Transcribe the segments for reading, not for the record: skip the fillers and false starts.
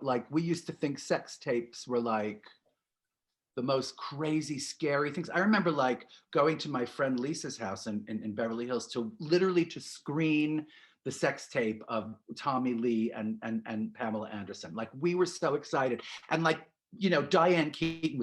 like we used to think sex tapes were like the most crazy, scary things. I remember like going to my friend Lisa's house in Beverly Hills to literally to screen the sex tape of Tommy Lee and Pamela Anderson. Like we were so excited. And like, you know, Diane Keaton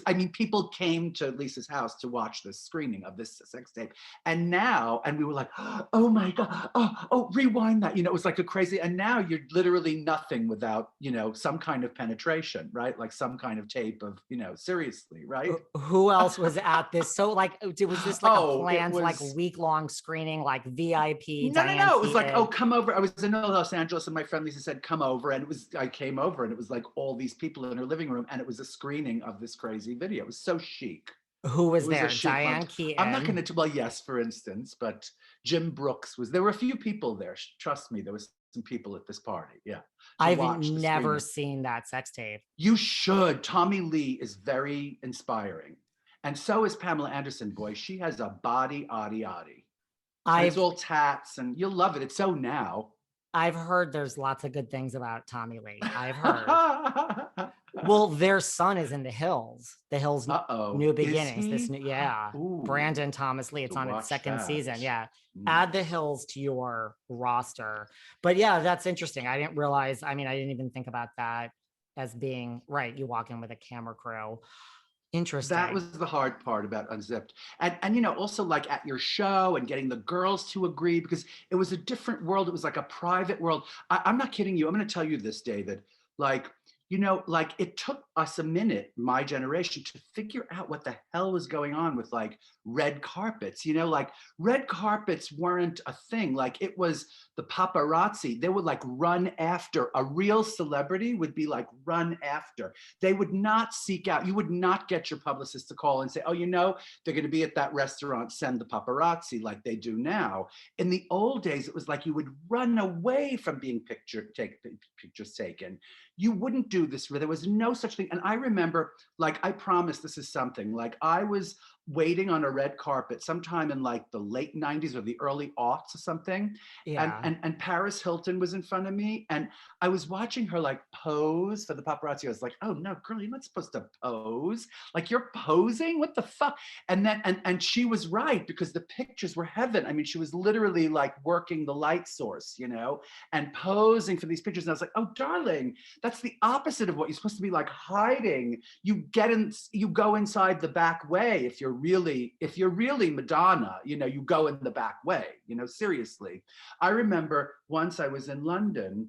I mean, people came to Lisa's house to watch this screening of this sex tape. And now, and we were like, oh my God, oh, rewind that. You know, it was like a crazy, and now you're literally nothing without, you know, some kind of penetration, right? Like some kind of tape of, you know, seriously, right? Who else was at this? So like, was this like a planned like week-long screening, like VIP? No, Diane it was like, Keaton? oh, come over. I was in Los Angeles and my friend Lisa said, come over. And I came over and it was like all these people in her living room and it was a screening of this crazy video. It was so chic. Who was It was a there? chic Diane moment. I'm not Keaton. going to, well, yes, for instance, but Jim Brooks there were a few people there. Trust me, there was some people at this party. Yeah. To I've watch the never screening. seen that sex tape. You should. Tommy Lee is very inspiring. And so is Pamela Anderson, boy. She has a body, and it's all tats and you'll love it. It's so now. I've heard there's lots of good things about Tommy Lee. I've heard. Well, their son is in The Hills. The Hills New Beginnings. This new, yeah. Ooh, Brandon Thomas Lee. It's on its second season. Yeah. Add The Hills to your roster. But yeah, that's interesting. I didn't realize, I mean, I didn't even think about that as being right. You walk in with a camera crew. Interesting. That was the hard part about Unzipped. And you know, also like at your show and getting the girls to agree, because it was a different world. It was like a private world. I'm not kidding you. I'm going to tell you this, David. Like, you know, like it took us a minute, my generation, to figure out what the hell was going on with like red carpets. You know, like red carpets weren't a thing. Like it was the paparazzi. They would like run after a real celebrity would be like run after. They would not seek out, you would not get your publicist to call and say, oh, you know, they're going to be at that restaurant, send the paparazzi like they do now. In the old days, it was like you would run away from being pictures taken. You wouldn't do this. There was no such thing. And I remember, like, I promise this is something, like I was waiting on a red carpet sometime in like the late 90s or the early aughts or something. Yeah. And Paris Hilton was in front of me and I was watching her like pose for the paparazzi. I was like, oh no, girl, you're not supposed to pose. Like you're posing, what the fuck? And then, and she was right because the pictures were heaven. I mean, she was literally like working the light source, you know, and posing for these pictures. And I was like, oh darling, that's the opposite of what you're supposed to be like hiding. You go inside the back way if you're really Madonna, you know, you go in the back way, you know, seriously. I remember once I was in London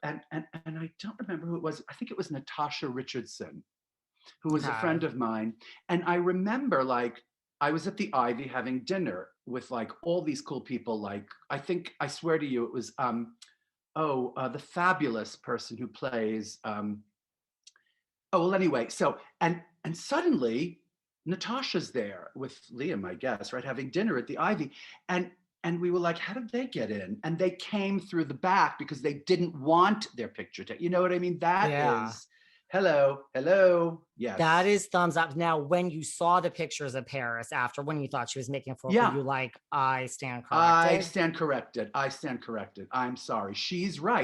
and I don't remember who it was. I think it was Natasha Richardson, who was a friend of mine. And I remember like, I was at the Ivy having dinner with like all these cool people. Like, I swear to you, it was, the fabulous person who plays, anyway, so, and suddenly Natasha's there with Liam, I guess, right, having dinner at the Ivy. And we were like, how did they get in? And they came through the back because they didn't want their picture taken. You know what I mean? That is, hello, yes. That is thumbs up. Now, when you saw the pictures of Paris after, when you thought she was making for you like, I stand corrected? I stand corrected. I'm sorry. She's right.